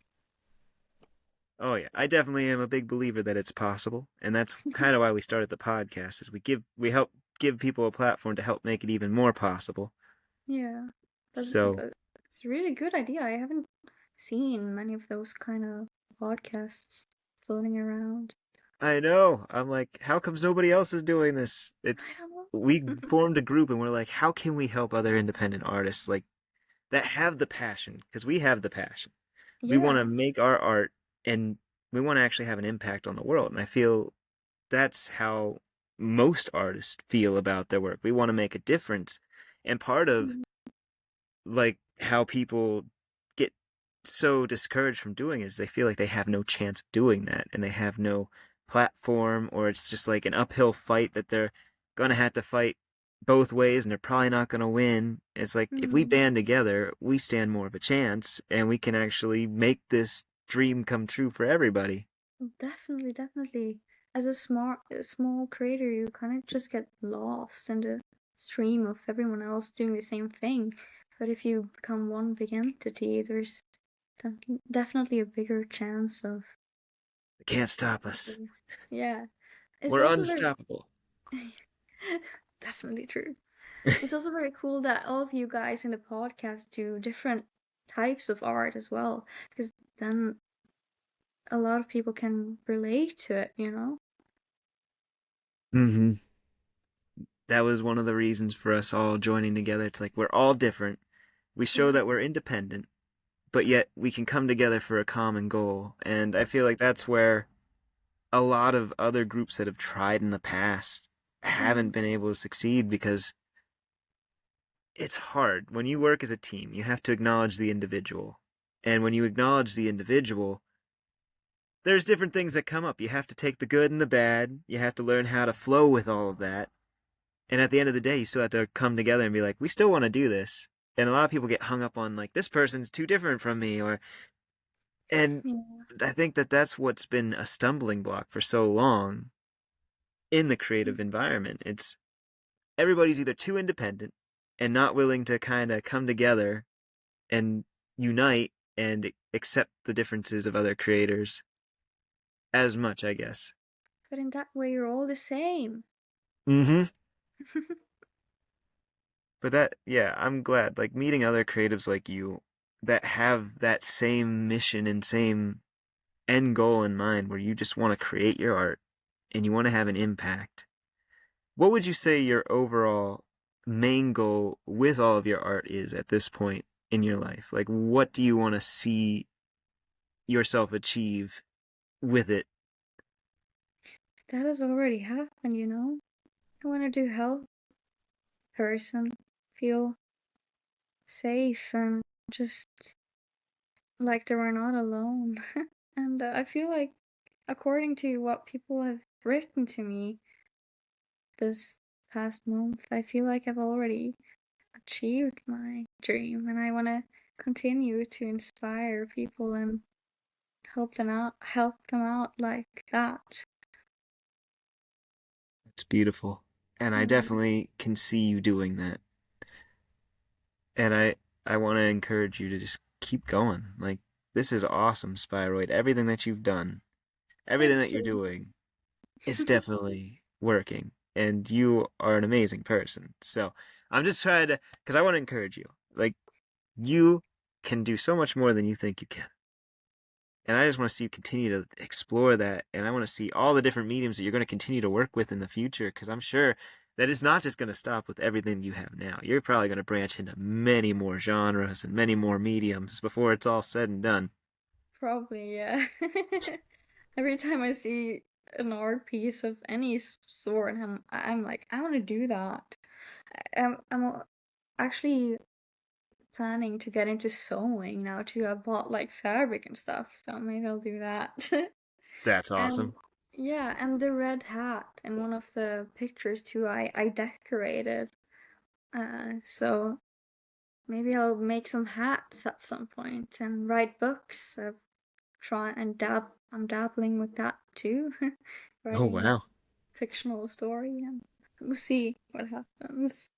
Oh yeah, I definitely am a big believer that it's possible, and that's kind of why we started the podcast. Is we help give people a platform to help make it even more possible. Yeah, So it's a really good idea. I haven't seen many of those kind of podcasts floating around. I know. I'm like, how comes nobody else is doing this? I It's don't we know. formed a group and we're like, how can we help other independent artists like that have the passion? Because we have the passion. We want Yeah. to make our art and we want to actually have an impact on the world. And I feel that's how most artists feel about their work. We want to make a difference. And part of Mm, like how people get so discouraged from doing it is they feel like they have no chance of doing that and they have no platform, or it's just like an uphill fight that they're gonna have to fight both ways and they're probably not gonna win. It's like if we mm, band together, we stand more of a chance and we can actually make this dream come true for everybody. definitely, definitely. As a small creator, you kind of just get lost in the stream of everyone else doing the same thing. But if you become one big entity, there's definitely a bigger chance of They can't stop us. something. Yeah. It's We're also very unstoppable. definitely true. It's also very cool that all of you guys in the podcast do different types of art as well, because then a lot of people can relate to it, you know? Hmm. That was one of the reasons for us all joining together. It's like we're all different. We show Yeah. that we're independent, but yet we can come together for a common goal. And I feel like that's where a lot of other groups that have tried in the past haven't Mm, been able to succeed because it's hard. When you work as a team, you have to acknowledge the individual. And when you acknowledge the individual, there's different things that come up. You have to take the good and the bad. You have to learn how to flow with all of that. And at the end of the day, you still have to come together and be like, we still want to do this. And a lot of people get hung up on like this person's too different from me, or and yeah. I think that that's what's been a stumbling block for so long in the creative environment. It's everybody's either too independent and not willing to kind of come together and unite and accept the differences of other creators as much, I guess. But in that way, you're all the same. Mm-hmm. But that, yeah, I'm glad. Like meeting other creatives like you that have that same mission and same end goal in mind where you just want to create your art and you want to have an impact. What would you say your overall main goal with all of your art is at this point in your life? Like, what do you want to see yourself achieve with it? That has already happened, you know? I want to do help person feel safe and just like they were not alone. And I feel like, according to what people have written to me this past month, I feel like I've already achieved my dream, and I want to continue to inspire people and help them out like that. It's beautiful. And I Mm, definitely can see you doing that. And I want to encourage you to just keep going. Like, this is awesome, Spiroid. Everything that you've done, everything thank that you're you. doing is definitely working. And you are an amazing person. So I'm just trying to, because I want to encourage you. Like, you can do so much more than you think you can. And I just want to see you continue to explore that. And I want to see all the different mediums that you're going to continue to work with in the future. Because I'm sure that it's not just going to stop with everything you have now. You're probably going to branch into many more genres and many more mediums before it's all said and done. Probably, yeah. Every time I see an art piece of any sort, I'm like, I want to do that. I'm actually planning to get into sewing now too. I bought like fabric and stuff, so maybe I'll do that. That's And awesome. yeah, and the red hat in one of the pictures too, I decorated. So maybe I'll make some hats at some point and write books. I'm dabbling with that too, Oh, writing a wow. fictional story, and we'll see what happens.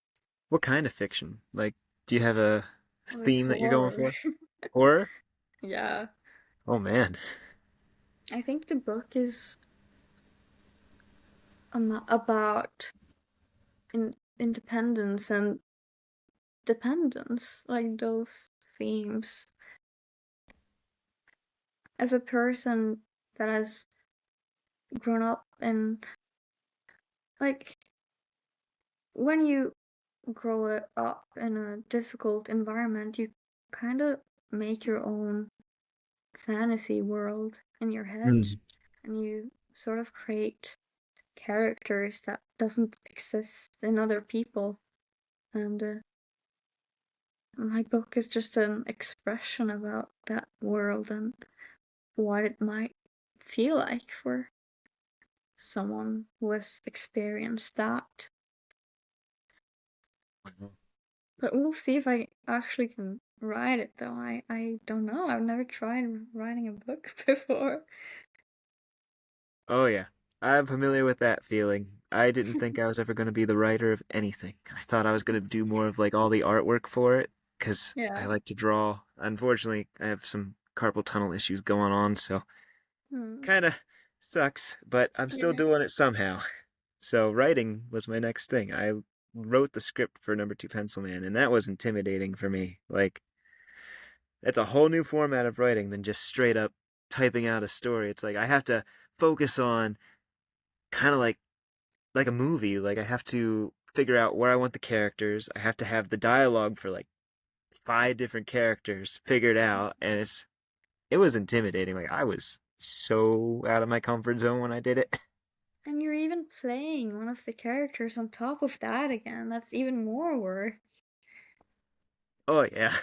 What kind of fiction? Like, do you have a Oh, it's theme that you're going horror. for? Horror? Yeah, Oh, man. I think the book is about independence and dependence, like those themes. As a person that has grown up in, like, when you grow up in a difficult environment, you kind of make your own fantasy world in your head, Mm. and you sort of create characters that doesn't exist in other people. And my book is just an expression about that world and what it might feel like for someone who has experienced that. Wow. But we'll see if I actually can write it, though. I don't know. I've never tried writing a book before. Oh, yeah. I'm familiar with that feeling. I didn't think I was ever going to be the writer of anything. I thought I was going to do more of like all the artwork for it because I Yeah. like to draw. Unfortunately, I have some carpal tunnel issues going on, so Hmm. kind of sucks, but I'm still Yeah. doing it somehow. So writing was my next thing. I wrote the script for Number Two Pencil Man, and that was intimidating for me. Like, it's a whole new format of writing than just straight up typing out a story. It's like I have to focus on kind of like a movie. Like I have to figure out where I want the characters. I have to have the dialogue for like five different characters figured out, and it was intimidating. Like I was so out of my comfort zone when I did it. And you're even playing one of the characters on top of that again. That's even more work. Oh yeah.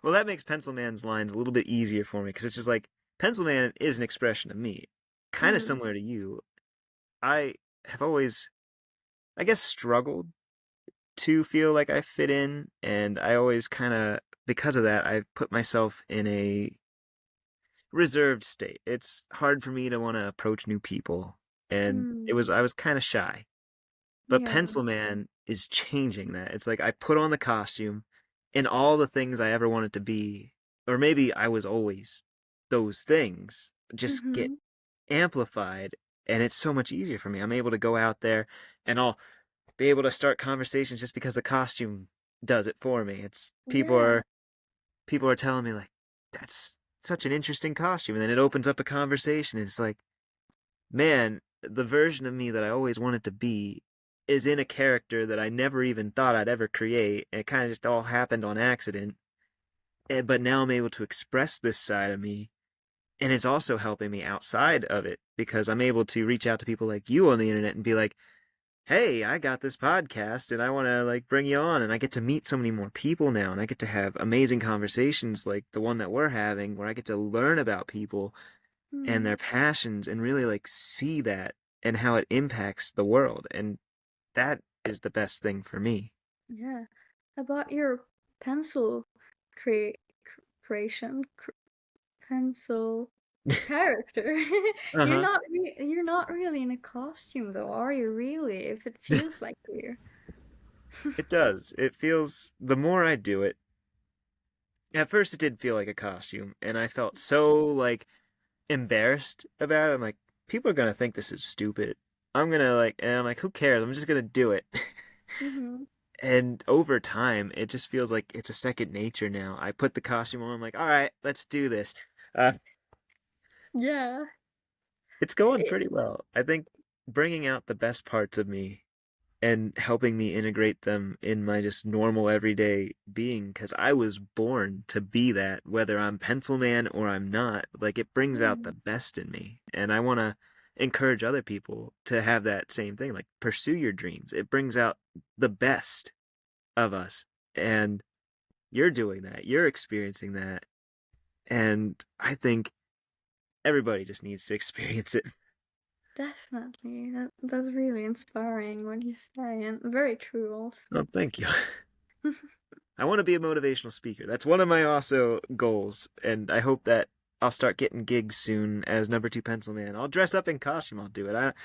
Well, that makes Pencil Man's lines a little bit easier for me because it's just like Pencil Man is an expression of me, kind of Mm. similar to you. I have always, I guess, struggled to feel like I fit in, and I always kind of, because of that, I put myself in a reserved state. It's hard for me to want to approach new people, and Mm. I was kind of shy. But Yeah. Pencil Man is changing that. It's like I put on the costume and all the things I ever wanted to be, or maybe I was always those things, just get Mm-hmm. amplified, and it's so much easier for me. I'm able to go out there and I'll be able to start conversations just because the costume does it for me. It's Yeah. people are telling me like that's such an interesting costume, and then it opens up a conversation and it's like, man, the version of me that I always wanted to be is in a character that I never even thought I'd ever create. And it kind of just all happened on accident. But now I'm able to express this side of me. And it's also helping me outside of it because I'm able to reach out to people like you on the internet and be like, hey, I got this podcast and I want to like bring you on. And I get to meet so many more people now. And I get to have amazing conversations like the one that we're having where I get to learn about people and Mm. their passions and really like see that and how it impacts the world. And that is the best thing for me. Yeah. About your pencil crea creation, pencil character. Uh-huh. You're not really in a costume though, are you really? If it feels like you. It does. It feels, the more I do it, at first it did feel like a costume, and I felt so like embarrassed about it. I'm like, people are gonna think this is stupid. I'm gonna like, and I'm like, who cares? I'm just gonna do it. Mm-hmm. And over time, it just feels like it's a second nature now. I put the costume on. I'm like, all right, let's do this. Uh, Yeah. It's going It, pretty well. I think bringing out the best parts of me and helping me integrate them in my just normal everyday being, because I was born to be that, whether I'm pencil man or I'm not. Like, it brings out the mm, best in me, and I want to encourage other people to have that same thing. Like, pursue your dreams. It brings out the best of us, and you're doing that. You're experiencing that, and I think everybody just needs to experience it. definitely. That's really inspiring what you say, and very true Oh, also. thank you. I want to be a motivational speaker. That's one of my also goals, and I hope that I'll start getting gigs soon as number two pencil man. I'll dress up in costume. I'll do it.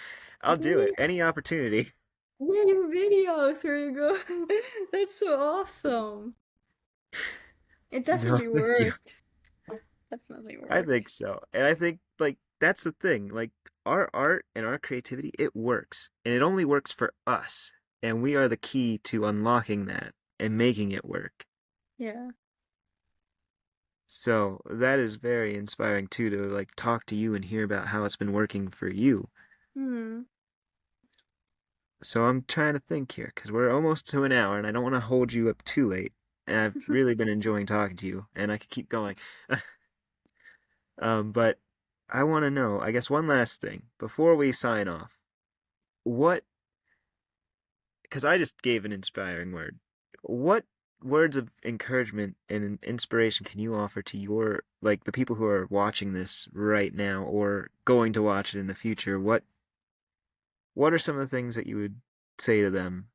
I'll do it. Yeah, Any opportunity. yeah, your videos where you go. That's so awesome. It No, definitely thank you. works. Definitely I think works. so, and I think like that's the thing. Like our art and our creativity, it works, and it only works for us, and we are the key to unlocking that and making it work. Yeah. So that is very inspiring too to like talk to you and hear about how it's been working for you. Hmm. So I'm trying to think here because we're almost to an hour and I don't want to hold you up too late. And I've really been enjoying talking to you and I could keep going. But I want to know, I guess one last thing before we sign off. What, because I just gave an inspiring word. What words of encouragement and inspiration can you offer to your, like the people who are watching this right now or going to watch it in the future? What are some of the things that you would say to them?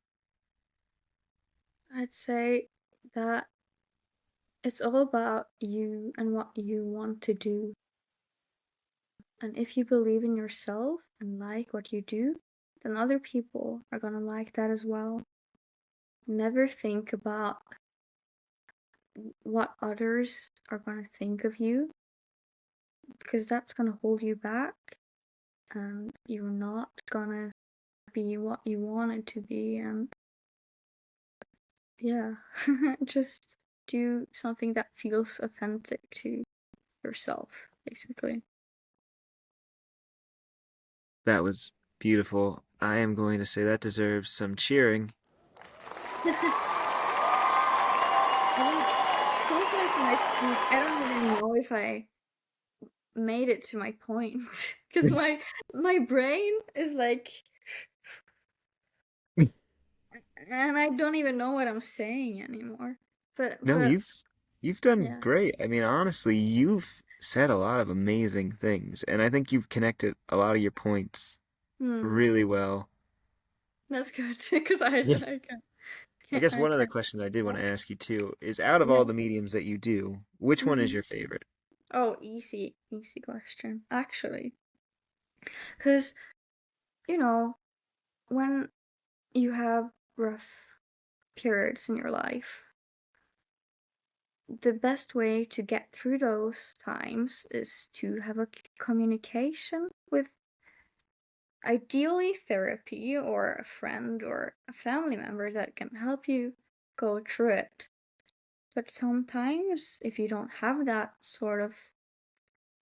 I'd say that it's all about you and what you want to do. And if you believe in yourself and like what you do, then other people are gonna like that as well. Never think about what others are gonna think of you, because that's gonna hold you back and you're not gonna be what you wanted to be. And yeah, just do something that feels authentic to yourself, basically. That was beautiful. I am going to say that deserves some cheering. Well, feels like my speech. I don't even know if I made it to my point because my brain is like, and I don't even know what I'm saying anymore. No, But you've done yeah, great. I mean, honestly, you've said a lot of amazing things, and I think you've connected a lot of your points hmm, really well. that's good because Yeah. I guess I one other can't. question I did want to ask you too is out of all Yeah. the mediums that you do, which one is Hmm. your favorite? Oh, easy question actually, because you know when you have rough periods in your life, the best way to get through those times is to have a communication with ideally therapy or a friend or a family member that can help you go through it. But sometimes, if you don't have that sort of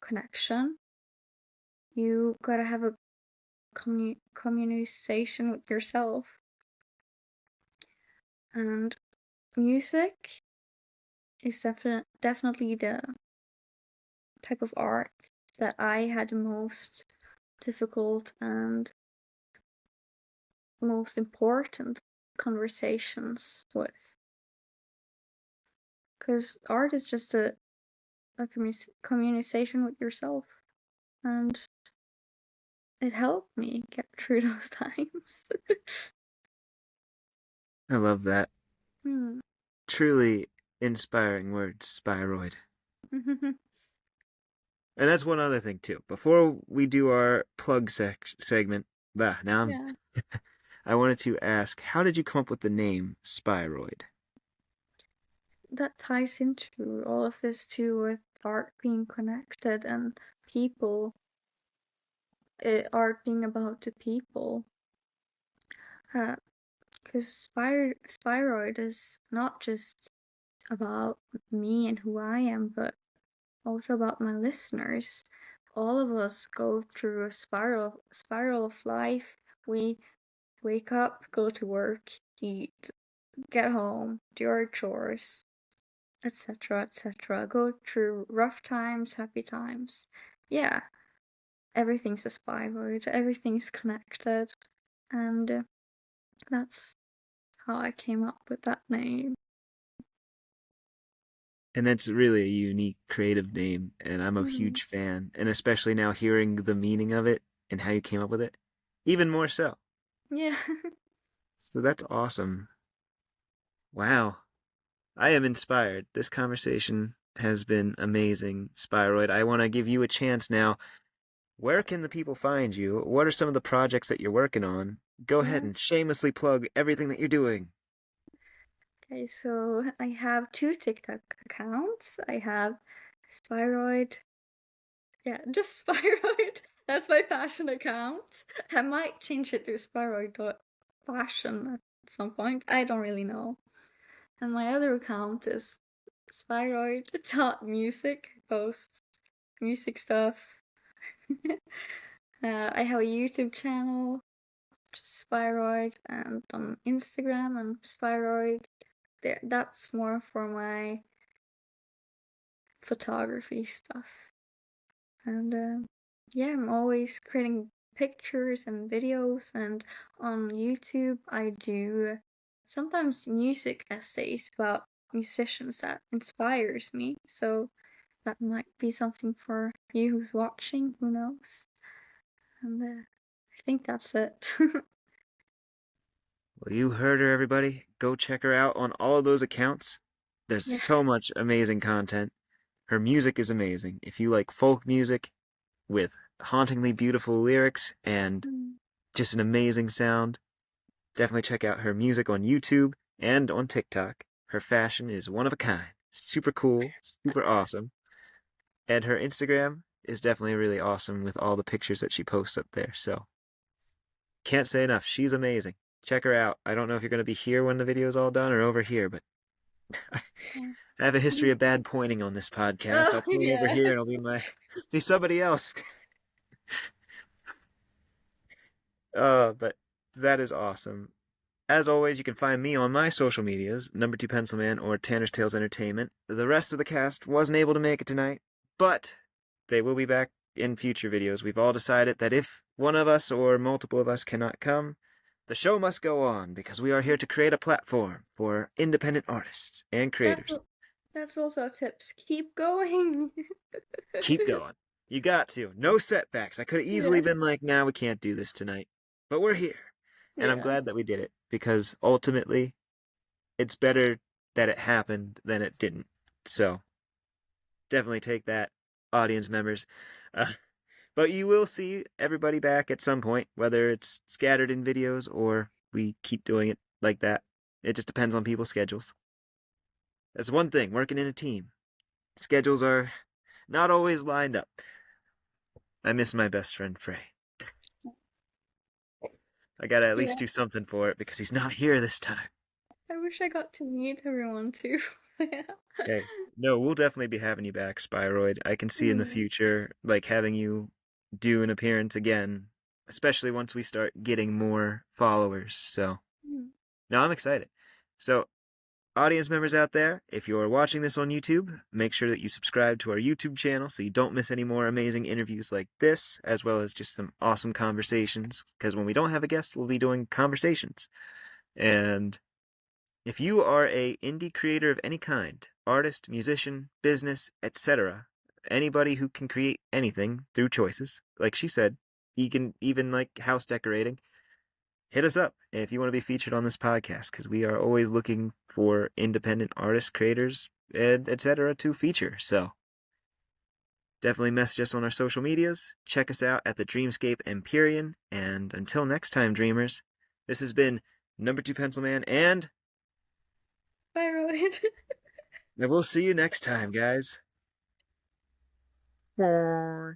connection, you gotta have a communication with yourself. And music is definitely the type of art that I had the most difficult and most important conversations with. Because art is just a communication with yourself. And it helped me get through those times. I love that. Hmm. Truly inspiring words, Spiroid. And that's one other thing too. Before we do our plug segment, now Yeah. I wanted to ask, how did you come up with the name Spiroid? That ties into all of this too, with art being connected and people, art being about the people. Because Spiroid is not just about me and who I am, but also about my listeners, all of us go through a spiral of life. We wake up, go to work, eat, get home, do our chores, etc., etc. Go through rough times, happy times. Yeah, everything's a spiroid, everything's connected, and that's how I came up with that name. And that's really a unique creative name, and I'm a huge fan, and especially now hearing the meaning of it and how you came up with it, even more so. Yeah. So that's awesome. Wow. I am inspired. This conversation has been amazing, Spiroid. I want to give you a chance now. Where can the people find you? What are some of the projects that you're working on? Go ahead and shamelessly plug everything that you're doing. Okay, so I have 2 TikTok accounts. I have Spiroid. Yeah, just Spiroid. That's my fashion account. I might change it to Spiroid.fashion at some point. I don't really know. And my other account is Spiroid.music. Posts music stuff. I have a YouTube channel, Spiroid, and on Instagram and Spiroid. That's more for my photography stuff. And yeah, I'm always creating pictures and videos, and on YouTube I do sometimes music essays about musicians that inspires me. So that might be something for you who's watching, who knows. And I think that's it. Well, you heard her, everybody. Go check her out on all of those accounts. There's Yeah. so much amazing content. Her music is amazing. If you like folk music with hauntingly beautiful lyrics and just an amazing sound, definitely check out her music on YouTube and on TikTok. Her fashion is one of a kind. Super cool, super awesome. And her Instagram is definitely really awesome with all the pictures that she posts up there. So, can't say enough. She's amazing. Check her out. I don't know if you're going to be here when the video's all done or over here, but I have a history of bad pointing on this podcast. I'll point over Yeah. here and it'll be somebody else. But that is awesome. As always, you can find me on my social medias, number 2 Pencilman or Tanner's Tales Entertainment. The rest of the cast wasn't able to make it tonight, but they will be back in future videos. We've all decided that if one of us or multiple of us cannot come, the show must go on because we are here to create a platform for independent artists and creators. That's also tips. Keep going. Keep going. You got to. No setbacks. I could have easily been like, nah, we can't do this tonight. But we're here. And I'm glad that we did it because ultimately it's better that it happened than it didn't. So definitely take that, audience members. But you will see everybody back at some point, whether it's scattered in videos or we keep doing it like that. It just depends on people's schedules. That's one thing, working in a team. Schedules are not always lined up. I miss my best friend, Frae. I gotta at least do something for it because he's not here this time. I wish I got to meet everyone too. Okay. No, we'll definitely be having you back, Spiroid. I can see in the future, like, having you do an appearance again, especially once we start getting more followers. So, no, I'm excited. So, audience members out there, if you're watching this on YouTube, make sure that you subscribe to our YouTube channel so you don't miss any more amazing interviews like this, as well as just some awesome conversations. Because when we don't have a guest, we'll be doing conversations. And if you are a indie creator of any kind, artist, musician, business, etc., anybody who can create anything through choices, like she said, you can even like house decorating, hit us up if you want to be featured on this podcast because we are always looking for independent artists, creators, etc. to feature. So definitely message us on our social medias. Check us out at the Dreamscape Empyrean. And until next time, dreamers, this has been number 2 Pencilman and Spiroid. we'll see you next time, guys. Bye.